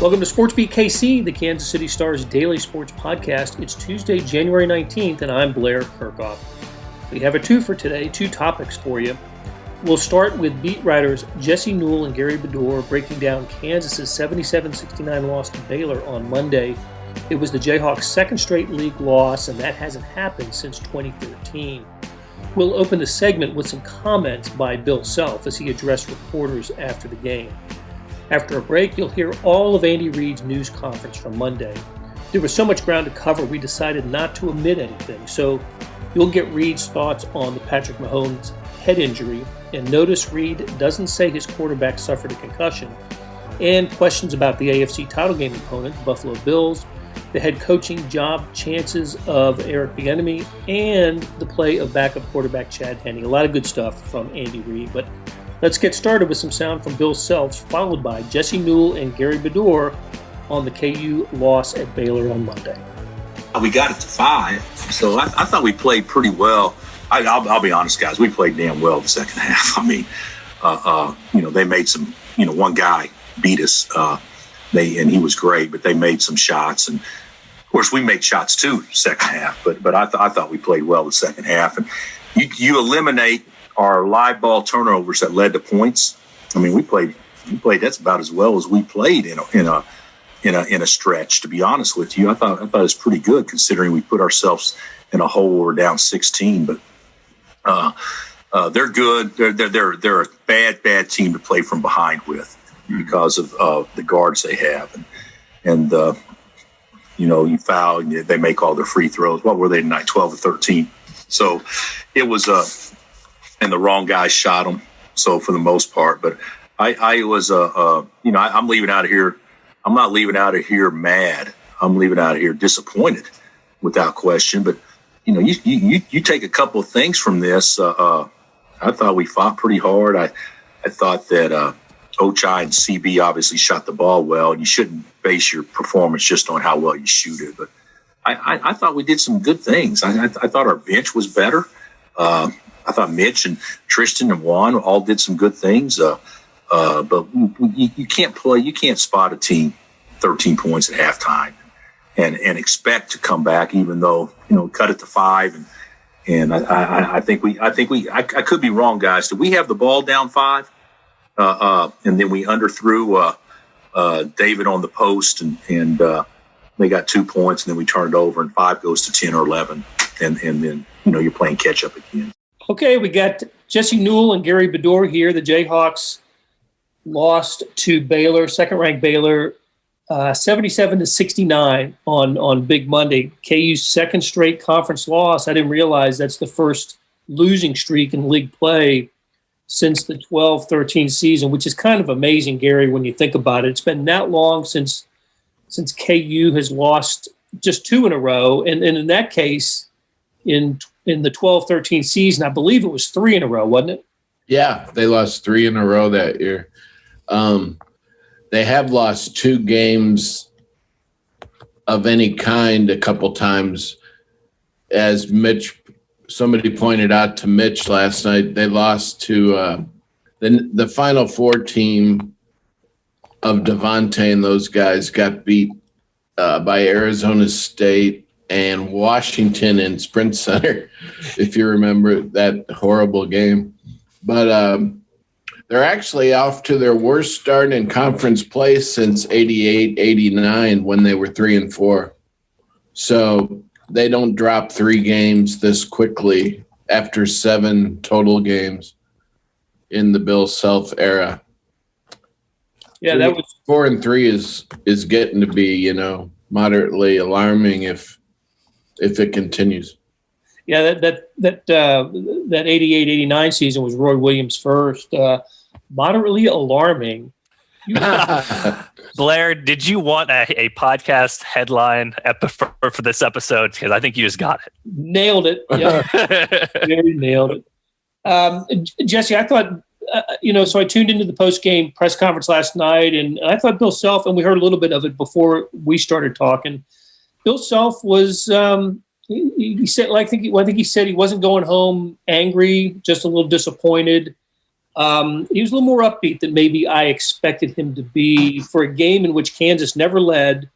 Welcome to Sports Beat KC, the Kansas City Star's daily sports podcast. It's Tuesday, January 19th, and I'm Blair Kirchhoff. We have a two for today, two topics for you. We'll start with beat writers Jesse Newell and Gary Bedore breaking down Kansas's 77-69 loss to Baylor on Monday. It was the Jayhawks' second straight league loss, and that hasn't happened since 2013. We'll open the segment with some comments by Bill Self as he addressed reporters after the game. After a break, you'll hear all of Andy Reid's news conference from Monday. There was so much ground to cover, we decided not to omit anything. So you'll get Reid's thoughts on the Patrick Mahomes head injury, and notice Reid doesn't say his quarterback suffered a concussion, and questions about the AFC title game opponent, the Buffalo Bills, the head coaching job chances of Eric Bieniemy, and the play of backup quarterback Chad Henne. A lot of good stuff from Andy Reid, but let's get started with some sound from Bill Self, followed by Jesse Newell and Gary Bedore on the KU loss at Baylor on Monday. We got it to 5, so I thought we played pretty well. I'll be honest, guys, we played damn well the second half. I mean, they made some, one guy beat us, and he was great, but they made some shots, and of course we made shots too second half. But I thought we played well the second half, and you eliminate our live ball turnovers that led to points. I mean, we played. That's about as well as we played in a stretch. To be honest with you, I thought it was pretty good considering we put ourselves in a hole where we're down 16. But they're good. They're a bad team to play from behind with because of the guards they have, and you foul. They make all their free throws. What were they tonight? 12 to 13. So it was and the wrong guy shot them. So for the most part, but I was, I'm leaving out of here. I'm not leaving out of here mad. I'm leaving out of here disappointed, without question. But you take a couple of things from this. I thought we fought pretty hard. I thought that Ochai and CB obviously shot the ball well. And you shouldn't base your performance just on how well you shoot it. But I thought we did some good things. I thought our bench was better. I thought Mitch and Tristan and Juan all did some good things. But you can't spot a team 13 points at halftime and expect to come back, even though, cut it to 5. And I think I could be wrong, guys. Did we have the ball down 5? And then we underthrew David on the post and they got 2 points, and then we turned it over and 5 goes to 10 or 11. And then, you're playing catch up again. Okay, we got Jesse Newell and Gary Bedore here. The Jayhawks lost to Baylor, second-ranked Baylor, 77-69 on Big Monday. KU's second straight conference loss. I didn't realize that's the first losing streak in league play since the 12-13 season, which is kind of amazing, Gary, when you think about it. It's been that long since KU has lost just 2 in a row, and in that case, in the 12-13 season, I believe it was 3 in a row, wasn't it? Yeah, they lost 3 in a row that year. They have lost 2 games of any kind a couple times. As somebody pointed out to Mitch last night, they lost to the Final Four team of Devontae, and those guys got beat by Arizona State and Washington in Sprint Center, if you remember that horrible game. But they're actually off to their worst start in conference play since 88-89 when they were 3-4. So they don't drop 3 games this quickly after 7 total games in the Bill Self era. Yeah, that was 4-3 is getting to be, moderately alarming if it continues. Yeah, that 88-89 season was Roy Williams' first. Moderately alarming. Blair, did you want a podcast headline for this episode? Because I think you just got it. Nailed it. Yeah, very nailed it. Jesse, I thought, so I tuned into the post-game press conference last night, and I thought Bill Self, and we heard a little bit of it before we started talking. Bill Self was, he said, I think he said he wasn't going home angry, just a little disappointed. He was a little more upbeat than maybe I expected him to be for a game in which Kansas never led,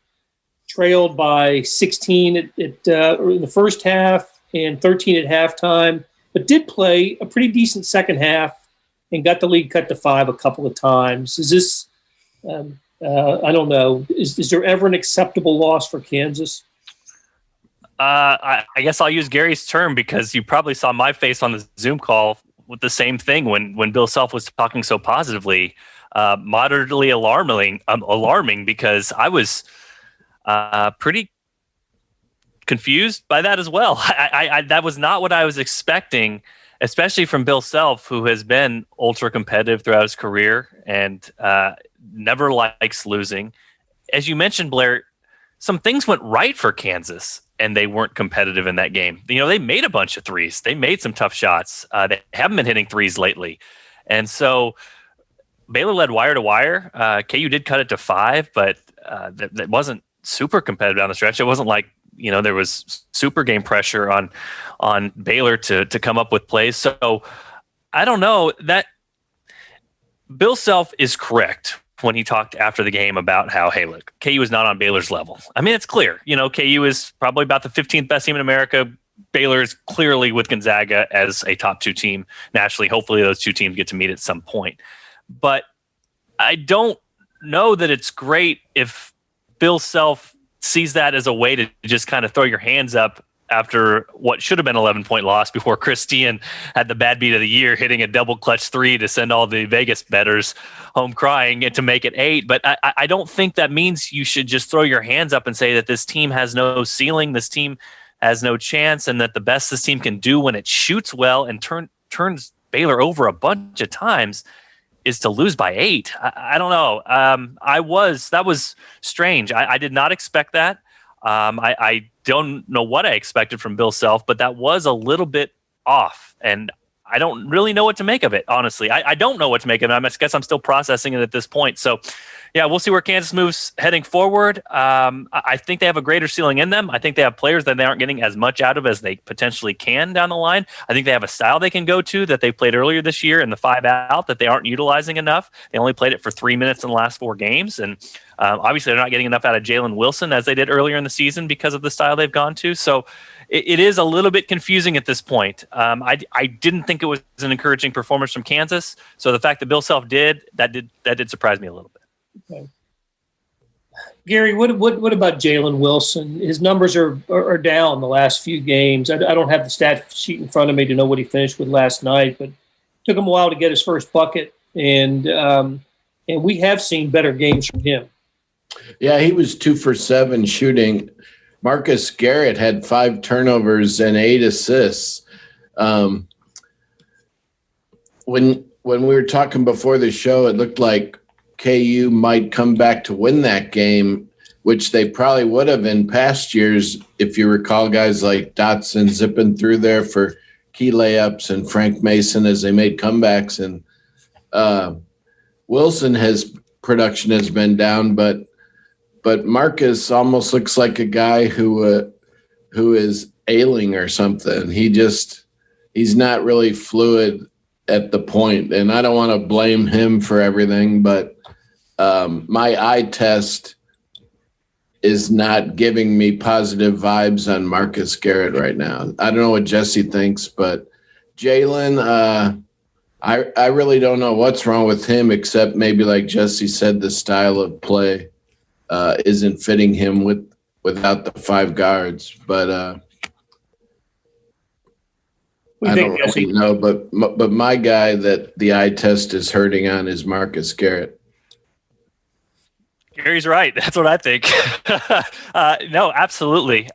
trailed by 16 in the first half and 13 at halftime, but did play a pretty decent second half and got the lead cut to 5 a couple of times. Is this, I don't know, is there ever an acceptable loss for Kansas? I guess I'll use Gary's term because you probably saw my face on the Zoom call with the same thing when Bill Self was talking so positively, moderately alarming because I was pretty confused by that as well. I that was not what I was expecting, especially from Bill Self, who has been ultra competitive throughout his career and never likes losing. As you mentioned, Blair, some things went right for Kansas and they weren't competitive in that game. You know, they made a bunch of threes. They made some tough shots. They haven't been hitting threes lately. And so Baylor led wire to wire. KU did cut it to 5, but that wasn't super competitive down the stretch. It wasn't like, you know, there was super game pressure on Baylor to come up with plays. So I don't know, that Bill Self is correct when he talked after the game about how, hey, look, KU is not on Baylor's level. I mean, it's clear. You know, KU is probably about the 15th best team in America. Baylor is clearly with Gonzaga as a top 2 team nationally. Hopefully those 2 teams get to meet at some point. But I don't know that it's great if Bill Self sees that as a way to just kind of throw your hands up after what should have been an 11-point loss before Christian had the bad beat of the year, hitting a double clutch 3 to send all the Vegas bettors home crying and to make it 8. But I don't think that means you should just throw your hands up and say that this team has no ceiling, this team has no chance, and that the best this team can do when it shoots well and turns Baylor over a bunch of times is to lose by 8. I don't know. That was strange. I did not expect that. I don't know what I expected from Bill Self, but that was a little bit off, and I don't really know what to make of it, honestly. I don't know what to make of it. I guess I'm still processing it at this point. So, yeah, we'll see where Kansas moves heading forward. I think they have a greater ceiling in them. I think they have players that they aren't getting as much out of as they potentially can down the line. I think they have a style they can go to that they played earlier this year in the 5 out that they aren't utilizing enough. They only played it for 3 minutes in the last 4 games, and obviously they're not getting enough out of Jalen Wilson as they did earlier in the season because of the style they've gone to. So it is a little bit confusing at this point. I didn't think it was an encouraging performance from Kansas. So the fact that Bill Self did surprise me a little bit. Okay. Gary, what about Jalen Wilson? His numbers are down the last few games. I don't have the stat sheet in front of me to know what he finished with last night, but it took him a while to get his first bucket, and we have seen better games from him. Yeah, he was 2 for 7 shooting. Marcus Garrett had 5 turnovers and 8 assists. When we were talking before the show, it looked like KU might come back to win that game, which they probably would have in past years if you recall guys like Dotson zipping through there for key layups and Frank Mason as they made comebacks. And Wilson production has been down, but Marcus almost looks like a guy who is ailing or something. He's not really fluid at the point, and I don't want to blame him for everything, but my eye test is not giving me positive vibes on Marcus Garrett right now. I don't know what Jesse thinks, but Jalen, I really don't know what's wrong with him, except maybe like Jesse said, the style of play isn't fitting him without the 5 guards. But I don't really know. But my guy that the eye test is hurting on is Marcus Garrett. Gary's right. That's what I think. No, absolutely.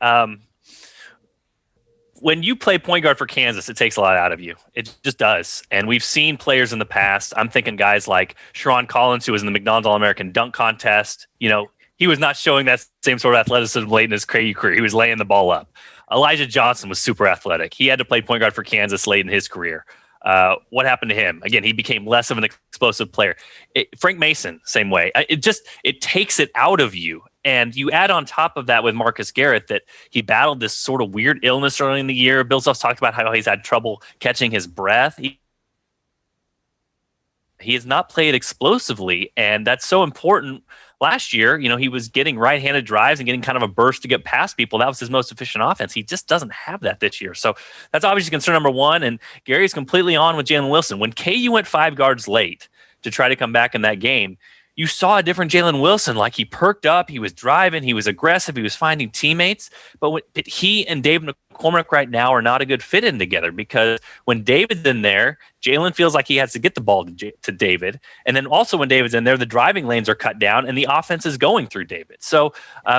When you play point guard for Kansas, it takes a lot out of you. It just does. And we've seen players in the past. I'm thinking guys like Sharon Collins, who was in the McDonald's All-American dunk contest. You know, he was not showing that same sort of athleticism late in his KU career. He was laying the ball up. Elijah Johnson was super athletic. He had to play point guard for Kansas late in his career. What happened to him? Again, he became less of an explosive player. Frank Mason, same way. It takes it out of you. And you add on top of that with Marcus Garrett that he battled this sort of weird illness early in the year. Bill Self talked about how he's had trouble catching his breath. He has not played explosively, and that's so important. Last year, he was getting right-handed drives and getting kind of a burst to get past people. That was his most efficient offense. He just doesn't have that this year. So that's obviously concern number one. And Gary's completely on with Jalen Wilson. When KU went 5 guards late to try to come back in that game, you saw a different Jalen Wilson. Like, he perked up, he was driving, he was aggressive, he was finding teammates. But he and David McCormick right now are not a good fit in together, because when David's in there, Jalen feels like he has to get the ball to David. And then also when David's in there, the driving lanes are cut down and the offense is going through David. So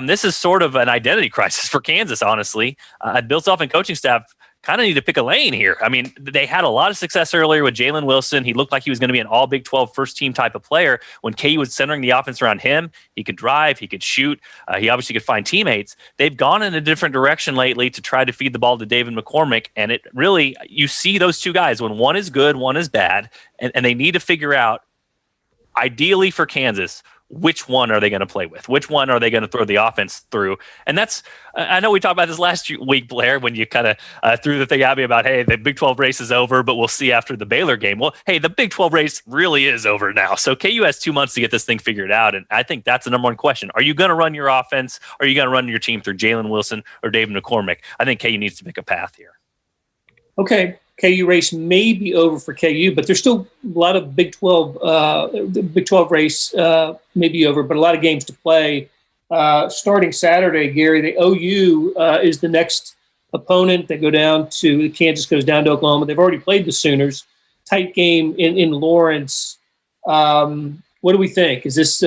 this is sort of an identity crisis for Kansas, honestly. Bill Self and coaching staff kind of need to pick a lane here. I mean, they had a lot of success earlier with Jalen Wilson. He looked like he was going to be an all Big 12 first team type of player. When KU was centering the offense around him, he could drive, he could shoot, he obviously could find teammates. They've gone in a different direction lately to try to feed the ball to David McCormick. And it really, you see those two guys when one is good, one is bad, and they need to figure out, ideally for Kansas, which one are they going to play with? Which one are they going to throw the offense through? And that's, I know we talked about this last week, Blair, when you kind of threw the thing at me about, hey, the Big 12 race is over, but we'll see after the Baylor game. Well, hey, the Big 12 race really is over now. So KU has 2 months to get this thing figured out. And I think that's the number one question. Are you going to run your offense? Or are you going to run your team through Jalen Wilson or David McCormick? I think KU needs to pick a path here. Okay. KU race may be over for KU, but there's still a lot of Big 12. The Big 12 race may be over, but a lot of games to play. Starting Saturday, Gary, the OU is the next opponent. They go down to Kansas, goes down to Oklahoma. They've already played the Sooners. Tight game in Lawrence. What do we think? Is this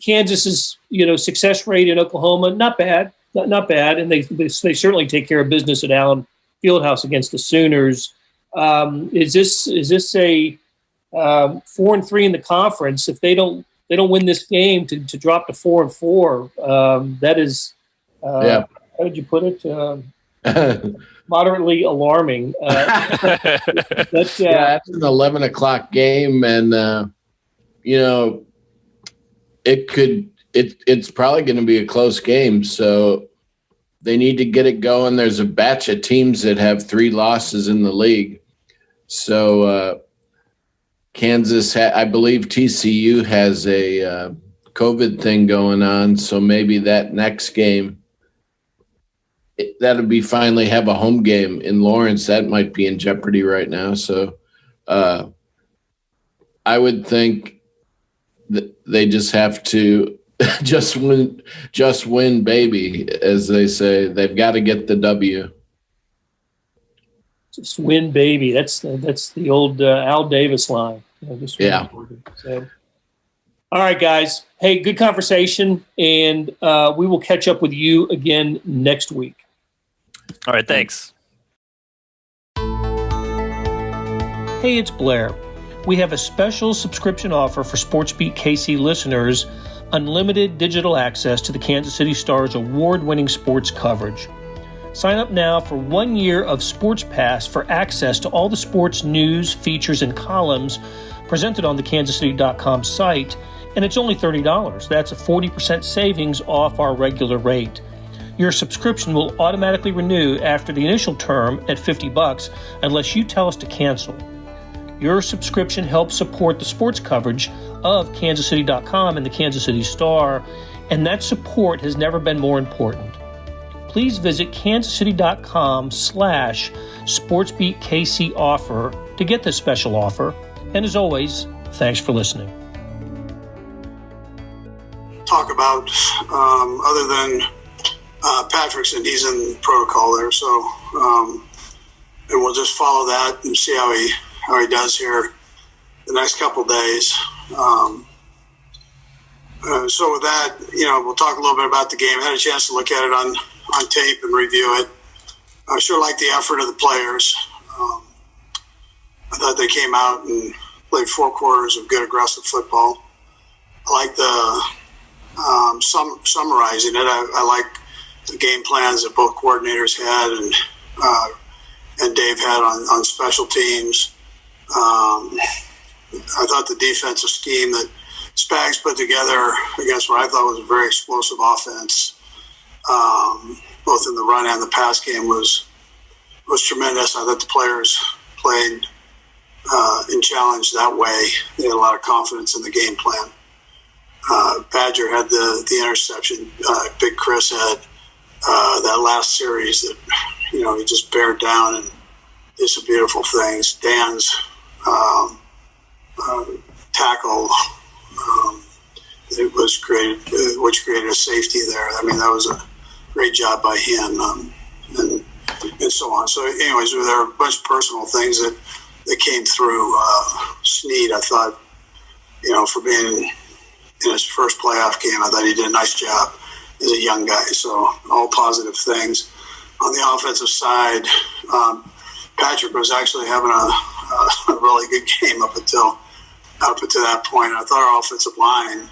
Kansas's success rate in Oklahoma? Not bad. Not bad, and they certainly take care of business at Allen Fieldhouse against the Sooners. Is this a 4-3 in the conference? If they don't win this game to drop to 4-4, that is how did you put it? Moderately alarming. That's an 11 o'clock game, and it could. It's probably going to be a close game, so they need to get it going. There's a batch of teams that have 3 losses in the league. So Kansas, I believe TCU has a COVID thing going on, so maybe that next game, that'll be finally have a home game in Lawrence. That might be in jeopardy right now. So I would think that they just have to just win, baby, as they say. They've got to get the W. Just win, baby. That's the old Al Davis line. Yeah. So, all right, guys. Hey, good conversation, and we will catch up with you again next week. All right, thanks. Hey, it's Blair. We have a special subscription offer for SportsBeat KC listeners. Unlimited digital access to the Kansas City Star's award-winning sports coverage. Sign up now for 1 year of Sports Pass for access to all the sports news, features, and columns presented on the kansascity.com site, and it's only $30. That's a 40% savings off our regular rate. Your subscription will automatically renew after the initial term at $50 unless you tell us to cancel. Your subscription helps support the sports coverage of kansascity.com and the Kansas City Star, and that support has never been more important. Please visit kansascity.com/SportsBeatKC offer to get this special offer. And as always, thanks for listening. Talk about other than Patrick's, and he's in protocol there, so and we'll just follow that and see how he does here the next couple of days. So with that, we'll talk a little bit about the game. I had a chance to look at it on tape and review it. I sure like the effort of the players. I thought they came out and played 4 quarters of good aggressive football. I like the summarizing it. I like the game plans that both coordinators had and Dave had on special teams. I thought the defensive scheme that Spags put together against what I thought was a very explosive offense, both in the run and the pass game, was tremendous. I thought the players played and challenged that way. They had a lot of confidence in the game plan. Badger had the interception. Big Chris had that last series that, he just bared down and did some beautiful things. Dan's tackle, it was great, which created a safety there. I mean, that was a great job by him, and so on. So anyways, there were a bunch of personal things that came through. Snead, I thought, for being in his first playoff game, I thought he did a nice job as a young guy. So all positive things. On the offensive side, Patrick was actually having a really good game up until that point. I thought our offensive line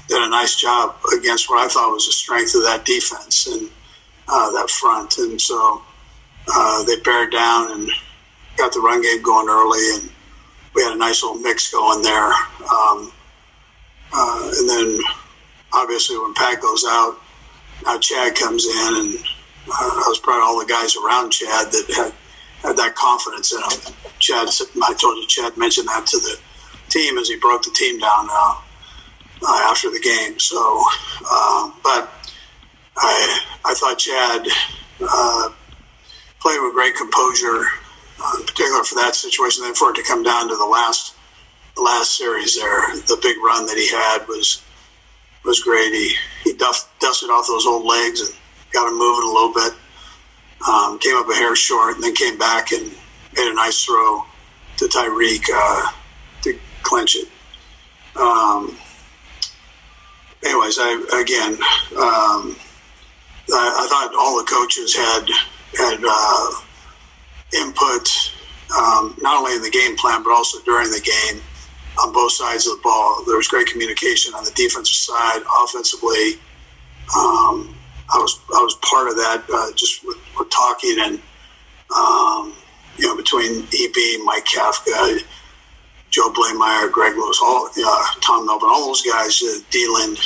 did a nice job against what I thought was the strength of that defense and that front. And so they bared down and got the run game going early, and we had a nice little mix going there. And then obviously when Pat goes out, now Chad comes in, and I was proud of all the guys around Chad that had that confidence in him. I told you Chad mentioned that to the team as he broke the team down after the game. So, but I thought Chad played with great composure, in particular for that situation. Then for it to come down to the last series there, the big run that he had was great. He dusted off those old legs and got him moving a little bit. Came up a hair short, and then came back and made a nice throw to Tyreek to clinch it. Anyways, I thought all the coaches had input, not only in the game plan but also during the game on both sides of the ball. There was great communication on the defensive side. Offensively, I was part of that, just with talking and between EB, Mike Kafka, Joe Blameyer, Greg Lewis, Tom Melvin, all those guys, D-Lind,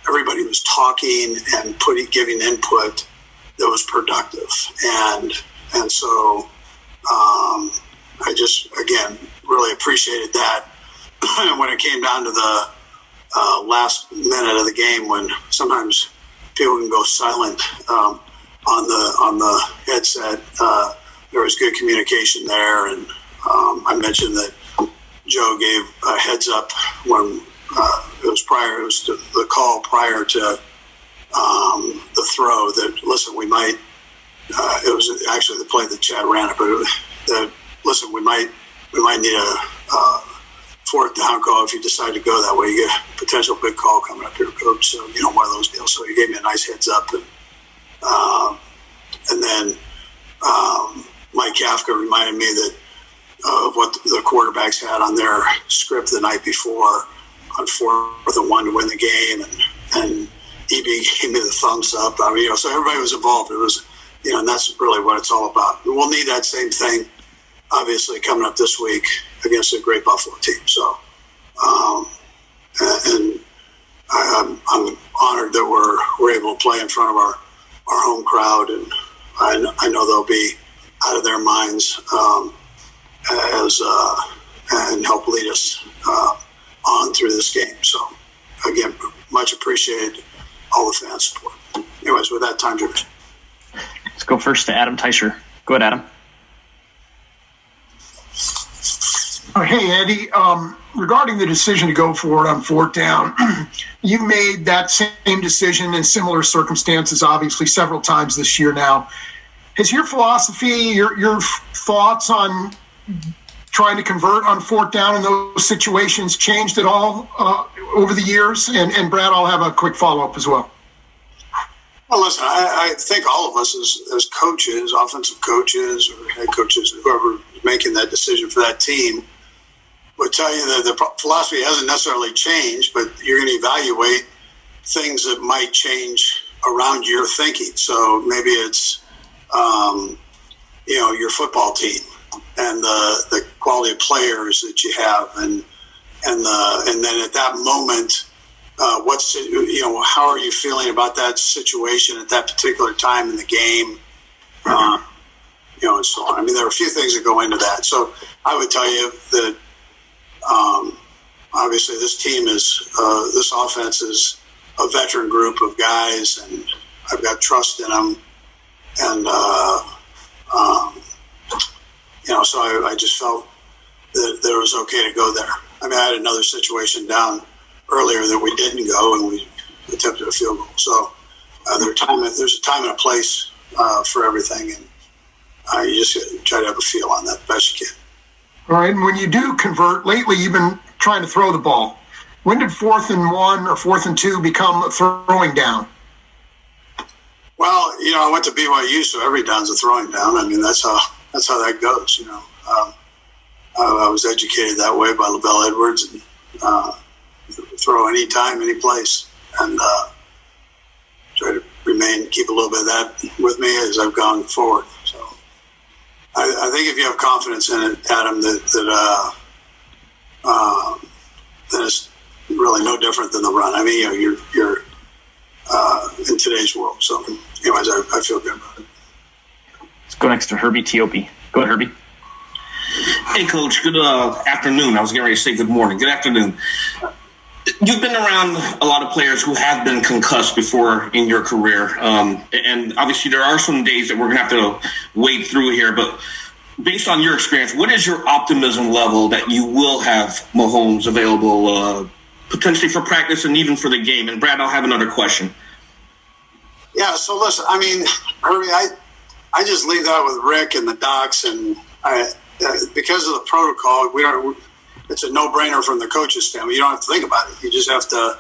everybody was talking and giving input that was productive, and so I just again really appreciated that. When it came down to the last minute of the game, when sometimes people can go silent on the headset, there was good communication there, and I mentioned that Joe gave a heads up when it was the call prior to the throw that, listen, we might, it was actually the play that Chad ran it, but listen, we might need a fourth down call if you decide to go that way. You get a potential big call coming up here, coach. So, one of those deals. So he gave me a nice heads up. And then Mike Kafka reminded me that of what the quarterbacks had on their script the night before on 4th and 1 to win the game. And EB gave me the thumbs up. I mean, so everybody was involved. It was, and that's really what it's all about. And we'll need that same thing, obviously, coming up this week against a great Buffalo team. So, and I'm honored that we're able to play in front of our home crowd, and I know they'll be out of their minds and help lead us on through this game. So, again, much appreciated all the fan support. Anyways, with that, time, George. Let's go first to Adam Teicher. Go ahead, Adam. Oh, hey, Andy. Regarding the decision to go for it on 4th down, you made that same decision in similar circumstances, obviously, several times this year now. Has your philosophy, your thoughts on trying to convert on 4th down in those situations changed at all over the years? And Brad, I'll have a quick follow-up as well. Well, listen, I think all of us as coaches, offensive coaches or head coaches, whoever is making that decision for that team, would tell you that the philosophy hasn't necessarily changed, but you're going to evaluate things that might change around your thinking. So maybe it's, your football team and the quality of players that you have, and then at that moment, how are you feeling about that situation at that particular time in the game? and so on. I mean, there are a few things that go into that. So I would tell you that obviously this team is, this offense is a veteran group of guys, and I've got trust in them. And, so I just felt that it was okay to go there. I mean, I had another situation down earlier that we didn't go, and we attempted a field goal. So there's a time and a place for everything, and you just try to have a feel on that best you can. All right, and when you do convert, lately you've been trying to throw the ball. When did 4th and 1 or 4th and 2 become a throwing down? Well, I went to BYU, so every down's a throwing down. I mean, that's how that goes. I was educated that way by LaBelle Edwards, and throw any time, any place, and try to keep a little bit of that with me as I've gone forward. So I think if you have confidence in it, Adam, that it's really no different than the run. I mean, you're in today's world. So, anyways, I feel good about it. Let's go next to Herbie Tiopi. Go ahead, Herbie. Hey, Coach. Good afternoon. I was getting ready to say good morning. Good afternoon. You've been around a lot of players who have been concussed before in your career. And obviously there are some days that we're going to have to wade through here. But based on your experience, what is your optimism level that you will have Mahomes available potentially for practice and even for the game? And, Brad, I'll have another question. Yeah, so listen, I mean, Herbie, I just leave that with Rick and the docs. And because of the protocol, it's a no-brainer from the coach's standpoint. You don't have to think about it. You just have to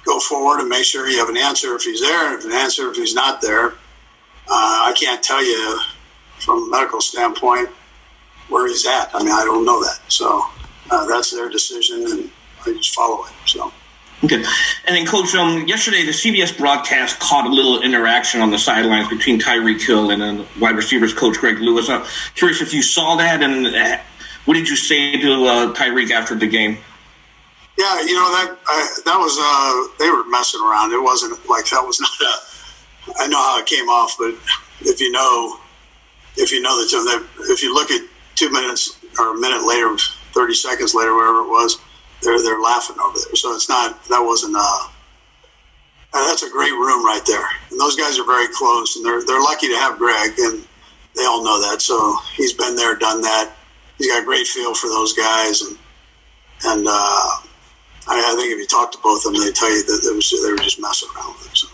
go forward and make sure you have an answer if he's there, and an answer if he's not there. I can't tell you from a medical standpoint where he's at. I mean, I don't know that. So that's their decision, and I just follow it. So. Okay. And then, Coach, yesterday the CBS broadcast caught a little interaction on the sidelines between Tyreek Hill and then wide receivers coach Greg Lewis. I'm curious if you saw that, and what did you say to Tyreek after the game? Yeah, that was they were messing around. It wasn't like that was not I know how it came off, but if you know the term, if you look at 2 minutes or a minute later, 30 seconds later, whatever it was, they're laughing over there. So it's not, that wasn't that's a great room right there. And those guys are very close, and they're lucky to have Greg, and they all know that. So he's been there, done that. He's got a great feel for those guys, and I think if you talk to both of them, they tell you that they were just messing around with him. So.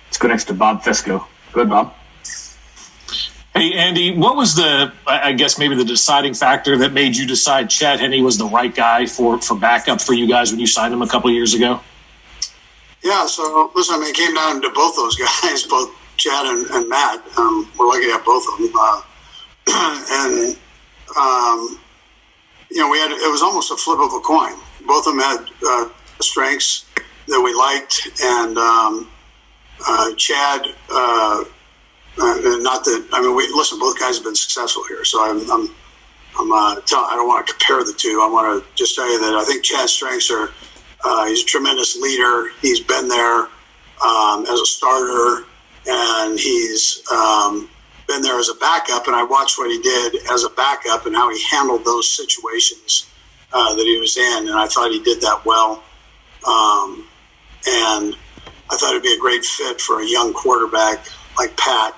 Let's go next to Bob Fesco. Go ahead, Bob. Hey, Andy, what was I guess maybe the deciding factor that made you decide Chad Henne was the right guy for backup for you guys when you signed him a couple of years ago? Yeah, so listen, I mean, it came down to both those guys, both Chad and Matt. We're lucky to have both of them. It was almost a flip of a coin. Both of them had strengths that we liked, and Chad. Not that I mean, listen. Both guys have been successful here, so I don't want to compare the two. I want to just tell you that I think Chad's strengths are he's a tremendous leader. He's been there as a starter, and he's been there as a backup. And I watched what he did as a backup and how he handled those situations that he was in, and I thought he did that well. And I thought it'd be a great fit for a young quarterback like Pat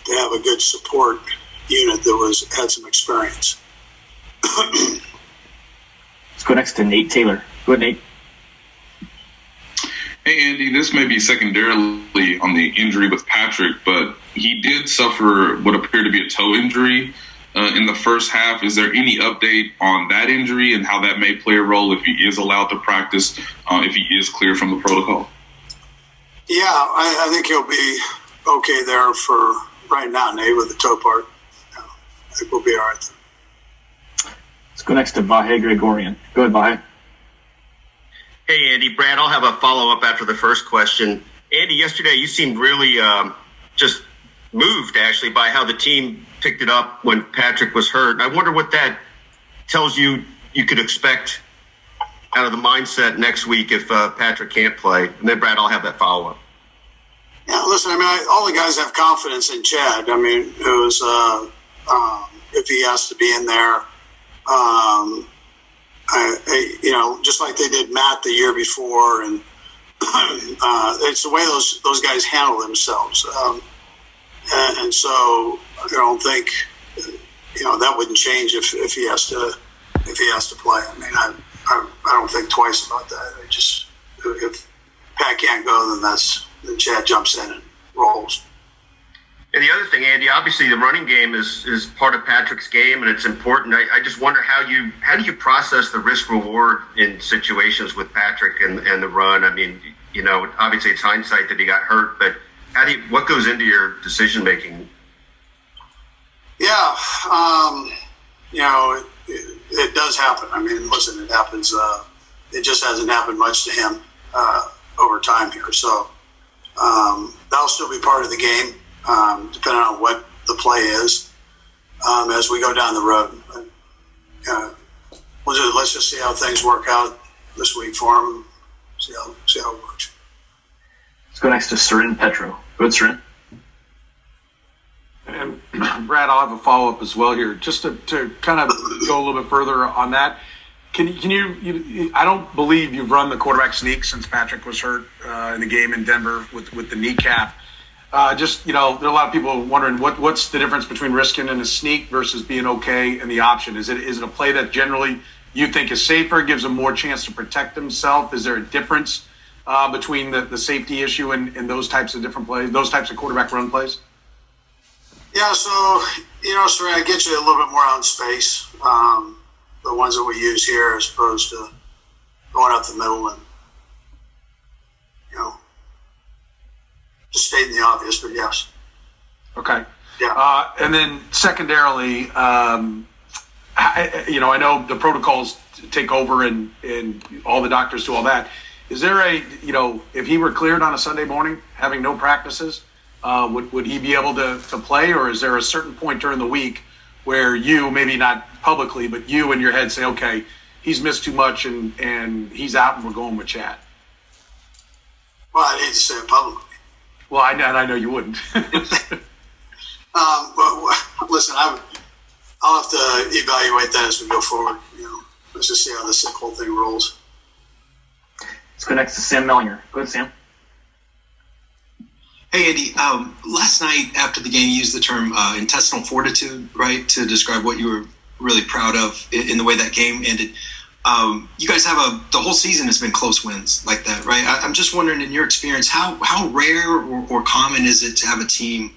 to have a good support unit that had some experience. Let's go next to Nate Taylor. Go ahead, Nate. Hey, Andy, this may be secondarily on the injury with Patrick, but he did suffer what appeared to be a toe injury in the first half. Is there any update on that injury and how that may play a role if he is allowed to practice, if he is clear from the protocol? Yeah, I think he'll be okay there for right now, Nate, with the toe part. Yeah, I think we'll be all right there. Let's go next to Vahe Gregorian. Go ahead, Vahe. Hey, Andy. Brad, I'll have a follow-up after the first question. Andy, yesterday you seemed really just moved, actually, by how the team picked it up when Patrick was hurt. I wonder what that tells you could expect out of the mindset next week if Patrick can't play. And then, Brad, I'll have that follow-up. Yeah, listen, I mean, all the guys have confidence in Chad. I mean, it was if he has to be in there, just like they did Matt the year before, and it's the way those guys handle themselves. And so I don't think that wouldn't change if he has to play. I mean, I don't think twice about that. If Pat can't go, then Chad jumps in and rolls. And the other thing, Andy, obviously the running game is part of Patrick's game, and it's important. I just wonder how do you process the risk reward in situations with Patrick and the run? I mean, obviously it's hindsight that he got hurt, but what goes into your decision making? Yeah, it does happen. I mean, listen, it happens. It just hasn't happened much to him over time here, so that'll still be part of the game. Depending on what the play is, as we go down the road. Let's just see how things work out this week for him. See how it works. Let's go next to Sarin Petro. Go ahead, Sarin. And Brad, I'll have a follow-up as well here. Just to kind of go a little bit further on that, can you I don't believe you've run the quarterback sneak since Patrick was hurt in the game in Denver with the kneecap. There are a lot of people wondering what's the difference between risking in a sneak versus being okay in the option. Is it a play that generally you think is safer, gives him more chance to protect himself? Is there a difference between the safety issue and those types of different plays, those types of quarterback run plays? Yeah, so Saran, I get you a little bit more out in space. The ones that we use here, as opposed to going up the middle and just stating the obvious, but yes. Okay. Yeah. And then secondarily, I know the protocols take over and all the doctors do all that. Is there if he were cleared on a Sunday morning, having no practices, would he be able to play, or is there a certain point during the week where you, maybe not publicly, but you in your head say, okay, he's missed too much and he's out and we're going with Chad? Well, I hate to say it publicly. Well, I know you wouldn't. But listen, I'll have to evaluate that as we go forward. Let's just see how this whole thing rolls. Let's go next to Sam Mellinger. Go ahead, Sam. Hey, Andy. Last night after the game, you used the term intestinal fortitude, right, to describe what you were really proud of in the way that game ended. You guys have the whole season has been close wins like that, right? I'm just wondering, in your experience, how rare or common is it to have a team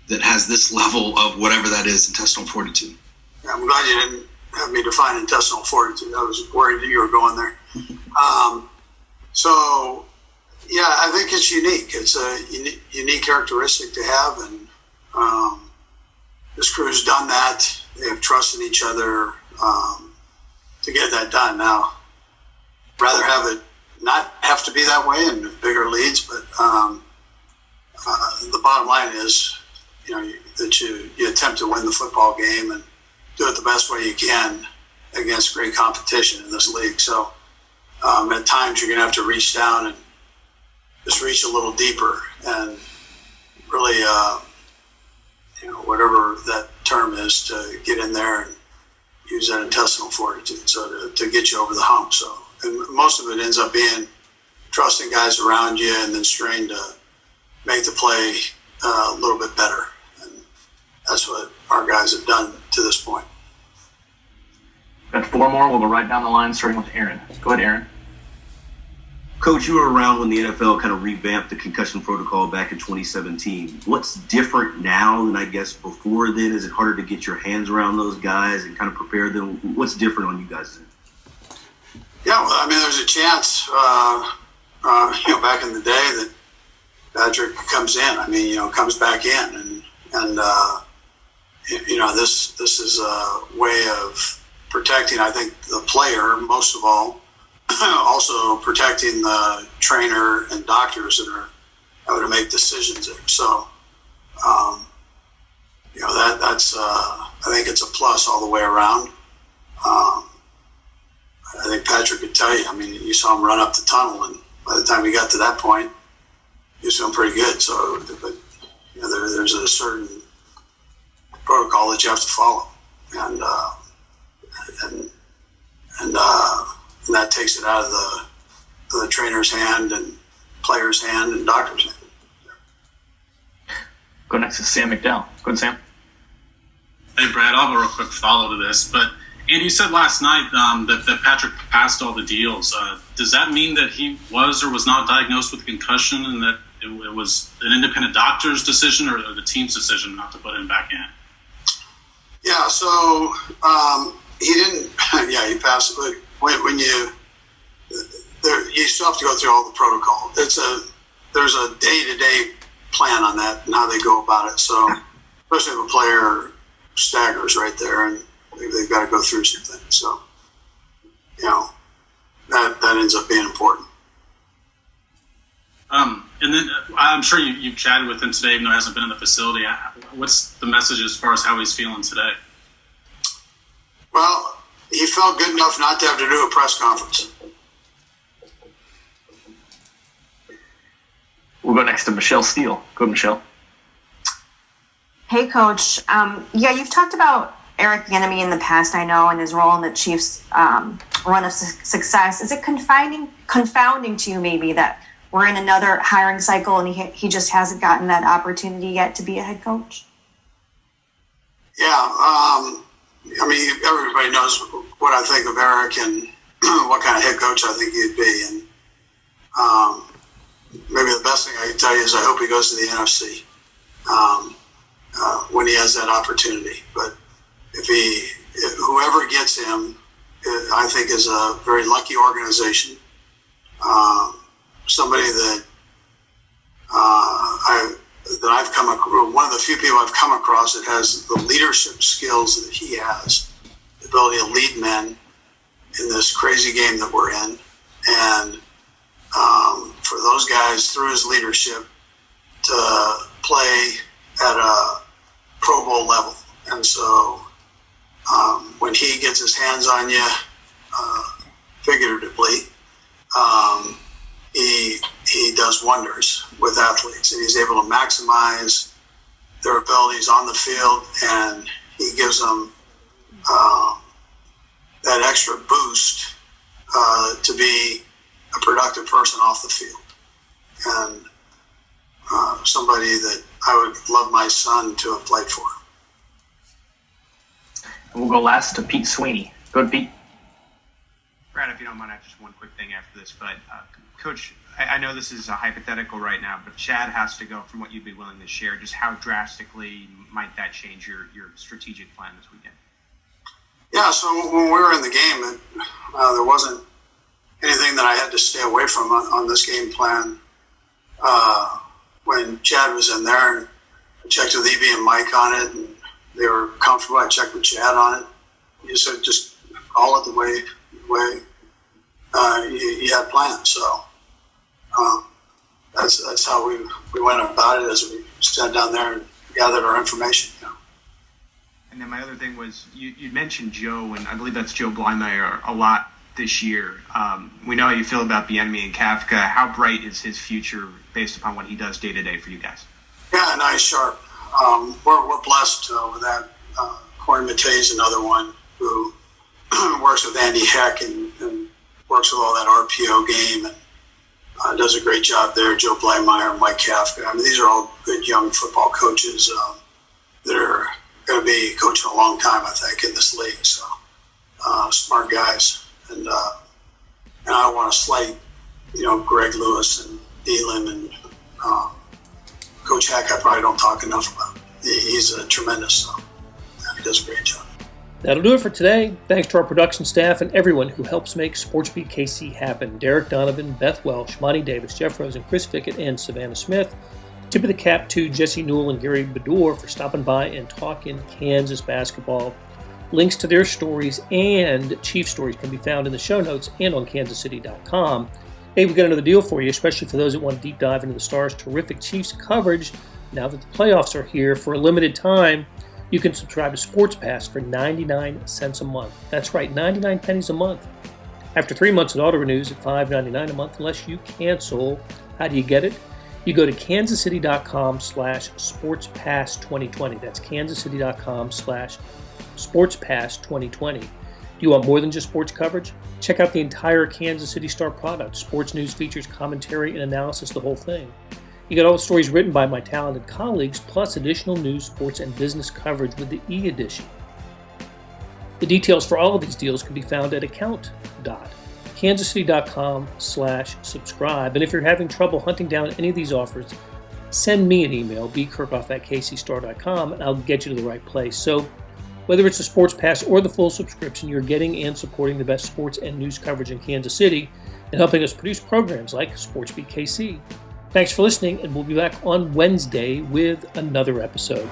that has this level of whatever that is, intestinal fortitude? Yeah, I'm glad you didn't have me define intestinal fortitude. I was worried that you were going there. So, yeah, I think it's unique. It's a unique characteristic to have, and this crew's done that. They have trust in each other to get that done. Now, rather have it not have to be that way and bigger leads, but the bottom line is, that you attempt to win the football game and do it the best way you can against great competition in this league. So at times you're going to have to reach down and just reach a little deeper and really, whatever that term is, to get in there and use that intestinal fortitude, so to get you over the hump. So, and most of it ends up being trusting guys around you and then trying to make the play a little bit better. And that's what our guys have done to this point. Got four more. We'll go right down the line, starting with Aaron. Go ahead, Aaron. Coach, you were around when the NFL kind of revamped the concussion protocol back in 2017. What's different now than, I guess, before then? Is it harder to get your hands around those guys and kind of prepare them? What's different on you guys? Yeah, well, I mean, there's a chance, back in the day that Patrick comes in. I mean, comes back in, and this is a way of protecting, I think, the player most of all. Also protecting the trainer and doctors that are having to make decisions there. So, that's I think it's a plus all the way around. I think Patrick could tell you. I mean, you saw him run up the tunnel, and by the time he got to that point, was feeling pretty good. So, but there's a certain protocol that you have to follow, and that takes it out of the trainer's hand and player's hand and doctor's hand. Go next to Sam McDowell. Go ahead, Sam. Hey, Brad, I'll have a real quick follow to this. But, Andy, you said last night that Patrick passed all the deals. Does that mean that he was or was not diagnosed with concussion and that it was an independent doctor's decision or the team's decision not to put him back in? Yeah, so he didn't – yeah, he passed it. When you still have to go through all the protocol. There's a day-to-day plan on that and how they go about it. So especially if a player staggers right there and they've got to go through some things. So, that ends up being important. And then I'm sure you've chatted with him today, even though he hasn't been in the facility. What's the message as far as how he's feeling today? Well, he felt good enough not to have to do a press conference. We'll go next to Michelle Steele. Go, Michelle. Hey, Coach. You've talked about Eric Bieniemy in the past, I know, and his role in the Chiefs' run of success. Is it confounding to you maybe that we're in another hiring cycle and he just hasn't gotten that opportunity yet to be a head coach? Yeah. Everybody knows what I think of Eric and what kind of head coach I think he'd be. And maybe the best thing I can tell you is I hope he goes to the NFC when he has that opportunity. But if whoever gets him, I think is a very lucky organization. Somebody that I've come across, one of the few people I've come across that has the leadership skills that he has, the ability to lead men in this crazy game that we're in, and for those guys through his leadership to play at a Pro Bowl level. And so when he gets his hands on you, figuratively, he does wonders with athletes, and he's able to maximize their abilities on the field, and he gives them that extra boost to be a productive person off the field, and somebody that I would love my son to have played for. And we'll go last to Pete Sweeney. Go to Pete. Brad, if you don't mind, I have just one quick thing after this. But, Coach, I know this is a hypothetical right now, but Chad has to go. From what you'd be willing to share, just how drastically might that change your strategic plan this weekend? Yeah, so when we were in the game, there wasn't anything that I had to stay away from on this game plan. When Chad was in there, and I checked with EB and Mike on it, and they were comfortable. I checked with Chad on it. He said, just call it the way you had planned. So that's how we went about it as we sat down there and gathered our information. And then my other thing was you mentioned Joe, and I believe that's Joe Blymeyer a lot this year. We know how you feel about Bieniemy and Kafka. How bright is his future based upon what he does day to day for you guys? Yeah, nice, sharp. We're blessed with that. Corey Matei is another one who works with Andy Heck and works with all that RPO game and does a great job there. Joe Blymeyer, Mike Kafka. I mean, these are all good young football coaches that are going to be coaching a long time, I think, in this league. So smart guys, and I don't want to slight, Greg Lewis and Thielen and Coach Heck. I probably don't talk enough about. He's a tremendous. He does a great job. That'll do it for today. Thanks to our production staff and everyone who helps make SportsBeat KC happen. Derek Donovan, Beth Welsh, Monty Davis, Jeff Rose, and Chris Fickett, and Savannah Smith. Tip of the cap to Jesse Newell and Gary Bedore for stopping by and talking Kansas basketball. Links to their stories and Chief stories can be found in the show notes and on kansascity.com. Hey, we got another deal for you, especially for those that want to deep dive into the Stars' terrific Chiefs coverage. Now that the playoffs are here, for a limited time, you can subscribe to Sports Pass for 99 cents a month. That's right, 99 pennies a month. After 3 months, it auto-renews at $5.99 a month unless you cancel. How do you get it? You go to kansascity.com/sportspass2020. That's kansascity.com/sportspass2020. Do you want more than just sports coverage? Check out the entire Kansas City Star product. Sports news, features, commentary, and analysis, the whole thing. You get all the stories written by my talented colleagues, plus additional news, sports, and business coverage with the e-edition. The details for all of these deals can be found at account.kansascity.com/subscribe. And if you're having trouble hunting down any of these offers, send me an email, bkirkhoff@kcstar.com, and I'll get you to the right place. So whether it's a sports pass or the full subscription, you're getting and supporting the best sports and news coverage in Kansas City and helping us produce programs like SportsBeat KC. Thanks for listening, and we'll be back on Wednesday with another episode.